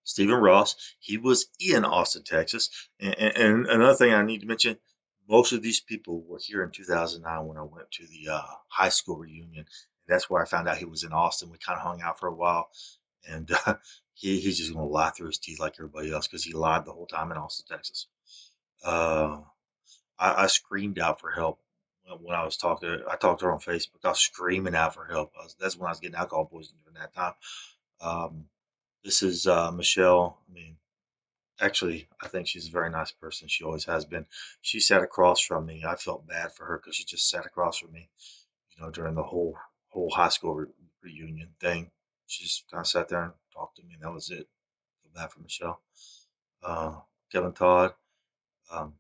Stephen Ross. He was in Austin, Texas. And another thing I need to mention, most of these people were here in 2009 when I went to the high school reunion. That's where I found out he was in Austin. We kind of hung out for a while, and he's just gonna lie through his teeth like everybody else because he lied the whole time in Austin, Texas. Uh, I screamed out for help when I was talking. I talked to her on Facebook. I was screaming out for help. That's when I was getting alcohol poisoning during that time. Um, this is Michelle. I mean, actually, I think she's a very nice person. She always has been. She sat across from me. I felt bad for her because she just sat across from me, during the whole high school reunion thing. She just kind of sat there and talked to me, and that was it. Feel bad for Michelle. Uh, Kevin Todd. Um,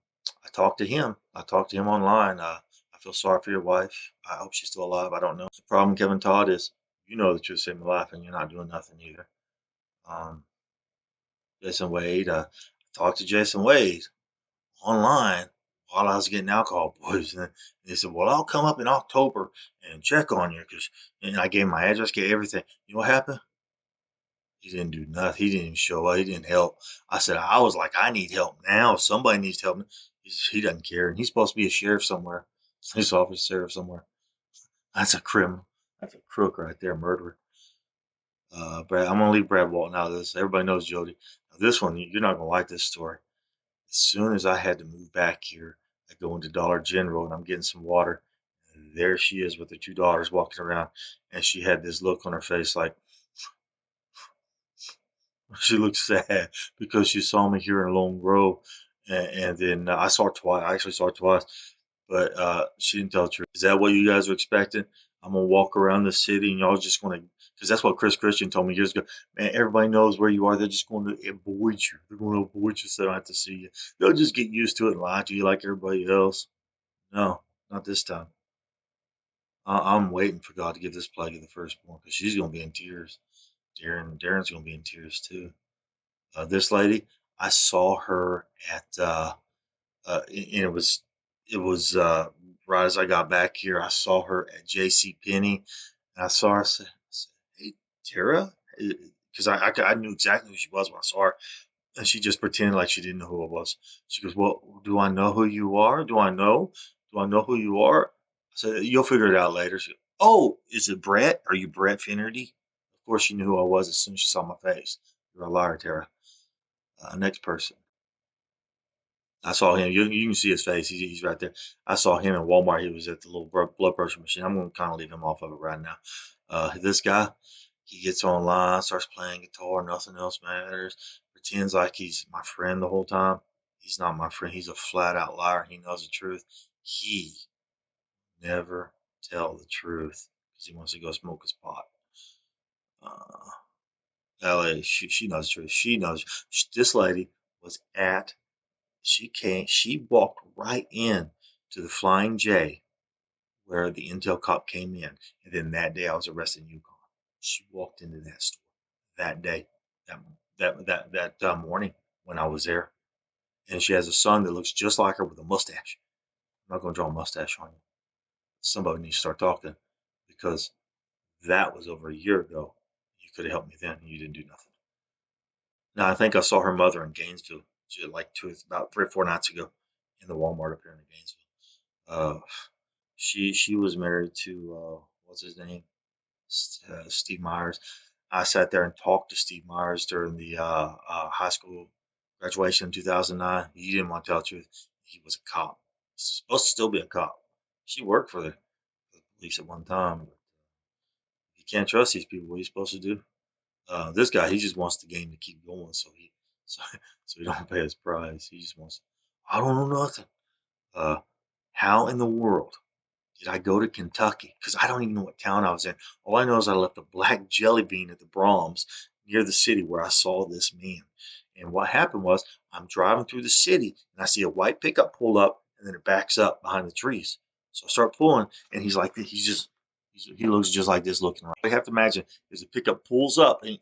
I talked to him. I talked to him online. I feel sorry for your wife. I hope she's still alive. I don't know. The problem, Kevin Todd, is you know the truth saved my life, and you're not doing nothing either. Um, Jason Wade. Talked to Jason Wade online while I was getting alcohol poisoning. And he said, "Well, I'll come up in October and check on you." And I gave him my address, gave everything. You know what happened? He didn't do nothing. He didn't even show up. He didn't help. I said, I was like, I need help now. Somebody needs help. He doesn't care. And he's supposed to be a sheriff somewhere, police officer, sheriff somewhere. That's a criminal. That's a crook right there, murderer. Brad, I'm gonna leave Brad Walton out of this. Everybody knows Jody. Now, this one, you're not gonna like this story. As soon as I had to move back here, I go into Dollar General and I'm getting some water. And there she is with her two daughters walking around, and she had this look on her face like she looked sad because she saw me here in Lone Grove, and then I saw her twice. I actually saw her twice, but she didn't tell the truth. Is that what you guys are expecting? I'm gonna walk around the city and y'all just gonna, because that's what Chris Christian told me years ago. Man, everybody knows where you are. They're just going to avoid you. They're going to avoid you so they don't have to see you. They'll just get used to it and lie to you like everybody else. No, not this time. I'm waiting for God to give this plague of the firstborn because she's gonna be in tears. Darren's gonna be in tears too. This lady, I saw her at, and it was right as I got back here. I saw her at J.C. Penney, and I saw her. I said, "Hey, Tara," because I knew exactly who she was when I saw her, and she just pretended like she didn't know who I was. She goes, "Well, do I know who you are? Do I know? Do I know who you are?" I said, "You'll figure it out later." She goes, "Oh, is it Brett? Are you Brett Finnerty?" Of course, she knew who I was as soon as she saw my face. You're a liar, Tara. Next person. I saw him. You can see his face. He's right there. I saw him in Walmart. He was at the little blood pressure machine. I'm going to kind of leave him off of it right now. This guy, he gets online, starts playing guitar. Nothing else matters. Pretends like he's my friend the whole time. He's not my friend. He's a flat out liar. He knows the truth. He never tell the truth because he wants to go smoke his pot. Uh, LA, she knows the truth. She knows. This lady was at she walked right in to the Flying J where the Intel cop came in. And then that day I was arrested in Yukon. She walked into that store that day, that morning when I was there. And she has a son that looks just like her with a mustache. I'm not going to draw a mustache on you. Somebody needs to start talking because that was over a year ago. You could have helped me then and you didn't do nothing. Now, I think I saw her mother in Gainesville like about 3 or 4 nights ago in the Walmart up here in Gainesville. Uh, she was married to what's his name, Steve Myers. I sat there and talked to Steve Myers during the high school graduation in 2009. He didn't want to tell the truth. He was a cop. He's supposed to still be a cop. She worked for the police at one time. But you can't trust these people. What are you supposed to do? This guy, he just wants the game to keep going, so, so he don't pay his price. He just wants. I don't know nothing. Uh, how in the world did I go to Kentucky? Because I don't even know what town I was in. All I know is I left a black jelly bean at the Brahms near the city where I saw this man. And what happened was I'm driving through the city and I see a white pickup pull up and then it backs up behind the trees. So I start pulling and he's like, he looks just like this looking around. You have to imagine is the pickup pulls up and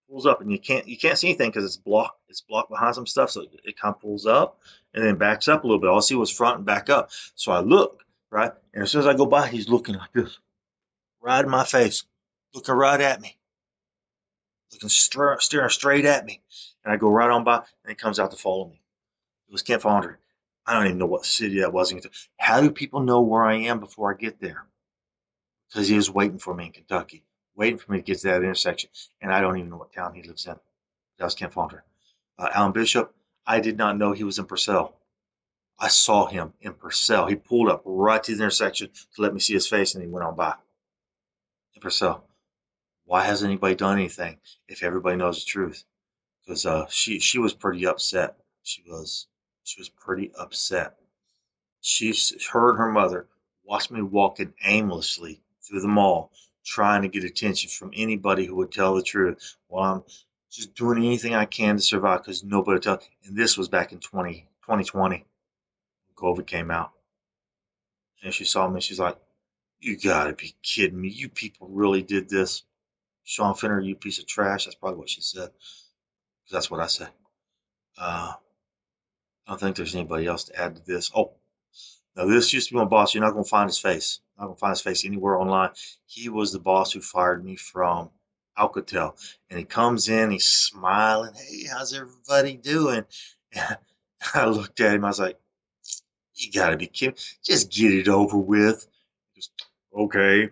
pulls up and you can't see anything because it's blocked behind some stuff. So it kind of pulls up and then backs up a little bit. All I see was front and back up. So I look right? And as soon as I go by, he's looking like this, right in my face, looking right at me. looking staring straight at me. And I go right on by, and he comes out to follow me. It was Camp Fondry. I don't even know what city that was. How do people know where I am before I get there? Because he was waiting for me in Kentucky, waiting for me to get to that intersection. And I don't even know what town he lives in. That was Camp Fondry. Alan Bishop, I did not know he was in Purcell. I saw him in Purcell. He pulled up right to the intersection to let me see his face, and he went on by. In Purcell. Why hasn't anybody done anything if everybody knows the truth? Because she was pretty upset. She was pretty upset. She Her and her mother watched me walking aimlessly through the mall, trying to get attention from anybody who would tell the truth, while I'm just doing anything I can to survive because nobody tell. And this was back in 2020. COVID came out, and she saw me. She's like, "You gotta be kidding me! You people really did this, Sean Finner? You piece of trash." That's probably what she said. That's what I said. I don't think there's anybody else to add to this. Oh, now this used to be my boss. You're not going to find his face. Not going to find his face anywhere online. He was the boss who fired me from Alcatel. And he comes in, he's smiling. Hey, how's everybody doing? And I looked at him. I was like, you got to be kidding. Just get it over with. He goes, okay.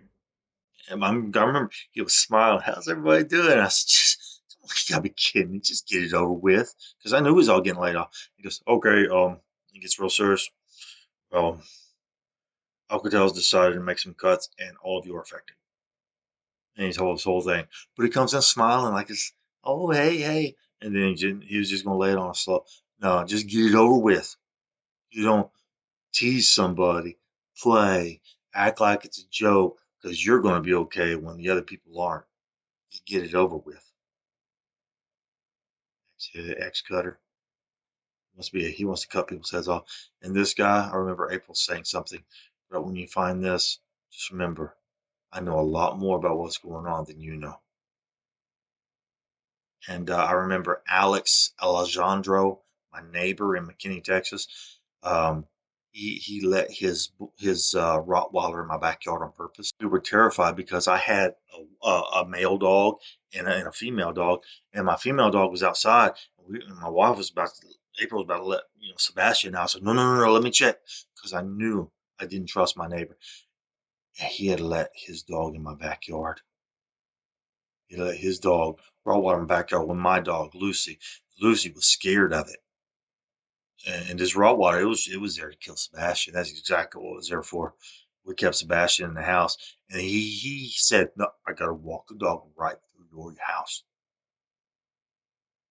And I remember he was smiling. How's everybody doing? I said, just, you got to be kidding me. Just get it over with. Because I knew he was all getting laid off. He goes, okay. He gets real serious. Um, Alcatel's decided to make some cuts, and all of you are affected. And he told this whole thing, but he comes in smiling like it's, oh hey hey, and then he was just gonna lay it on a slow. No, just get it over with. You don't tease somebody, play, act like it's a joke, because you're gonna be okay when the other people aren't. Just get it over with. Ex cutter must be he wants to cut people's heads off. And this guy, I remember April saying something, but when you find this, just remember, I know a lot more about what's going on than you know. And I remember Alex Alejandro, my neighbor in McKinney, Texas. Um, he let his Rottweiler in my backyard on purpose. We were terrified because I had a male dog and a female dog, and my female dog was outside. And my wife was April was about to let Sebastian out. I said, no, no, no, no, let me check, because I knew I didn't trust my neighbor. And he had let his dog in my backyard. He let his dog Rottweiler in my backyard with my dog Lucy. Lucy was scared of it, and this Rottweiler, it was there to kill Sebastian. That's exactly what it was there for. We kept Sebastian in the house, and he said, "No, I got to walk the dog right through your house."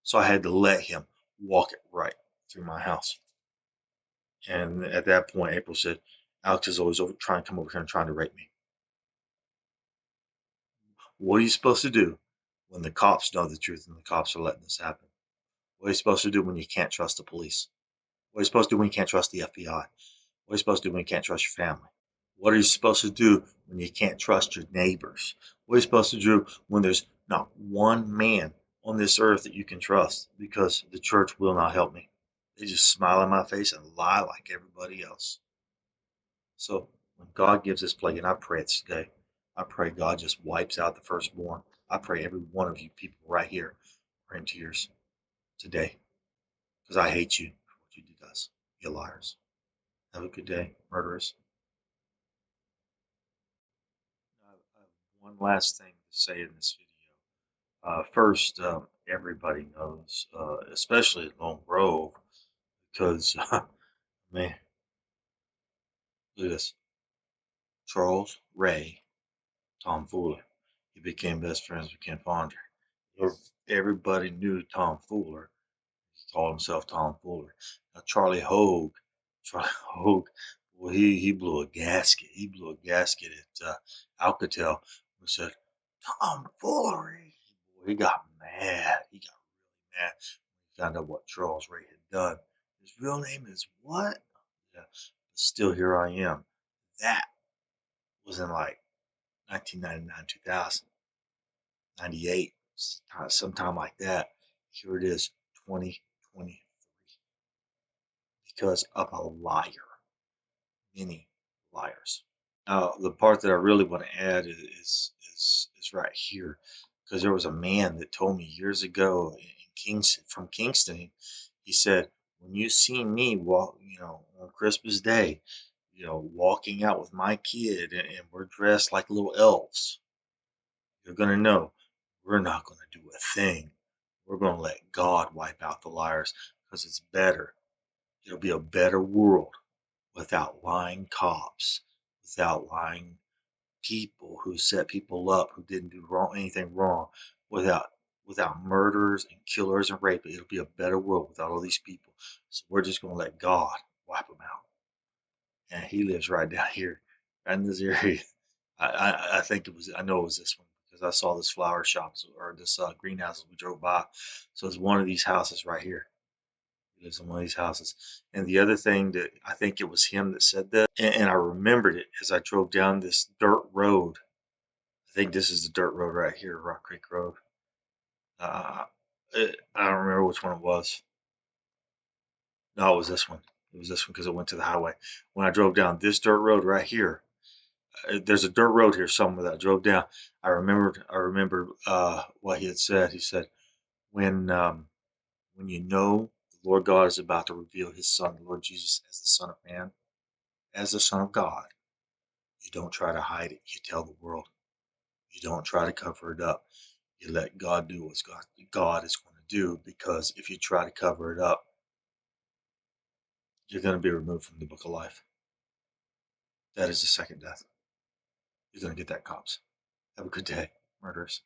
So I had to let him walk it right through my house. And at that point, April said, "Alex is always over trying to come over here and trying to rape me. What are you supposed to do when the cops know the truth and the cops are letting this happen? What are you supposed to do when you can't trust the police? What are you supposed to do when you can't trust the FBI? What are you supposed to do when you can't trust your family? What are you supposed to do when you can't trust your neighbors? What are you supposed to do when there's not one man on this earth that you can trust? Because the church will not help me. They just smile in my face and lie like everybody else. So when God gives this plague, and I pray it's today, I pray God just wipes out the firstborn. I pray every one of you people right here are in tears today, because I hate you for what you did to us, you liars. Have a good day, murderers. I have one last thing to say in this video. First, everybody knows, especially at Lone Grove, because, man, look at this. Charles Ray Tomfooler. He became best friends with Ken Fonder. Everybody knew Tom Fuller. He called himself Tom Fuller. Now, Charlie Hogue, well, he blew a gasket. He blew a gasket at Alcatel. We said, Tom Fuller. He got mad. He got really mad when he found out what Charles Ray had done. His real name is what? Yeah, but still here I am. That was in like 1999, 2000, 98, sometime like that. Here it is, 2023, because of a liar. Many liars. Now, the part that I really want to add is right here. because there was a man that told me years ago in Kingston, from Kingston. He said, "When you see me walk, on Christmas Day, walking out with my kid, and we're dressed like little elves, you're gonna know we're not gonna do a thing. We're gonna let God wipe out the liars, because it's better. It'll be a better world without lying cops, without lying people who set people up who didn't do anything wrong, without murderers and killers and rapists. It'll be a better world without all these people. So we're just gonna let God wipe them out." And he lives right down here, right in this area. I think it was, I know it was this one because I saw this flower shop, or this greenhouse as we drove by. So it's one of these houses right here. He lives in one of these houses. And the other thing that I think it was him that said that, and I remembered it as I drove down this dirt road. I think this is the dirt road right here, Rock Creek Road. Uh, I don't remember which one it was. No, it was this one. It was this one because it went to the highway. When I drove down this dirt road right here, there's a dirt road here somewhere that I drove down. I remembered what he had said. He said, when you know the Lord God is about to reveal his son, the Lord Jesus, as the Son of Man, as the Son of God, you don't try to hide it. You tell the world. You don't try to cover it up. You let God do what God is going to do, because if you try to cover it up, you're going to be removed from the book of life. That is the second death. You're going to get that, cops. Have a good day, murderers.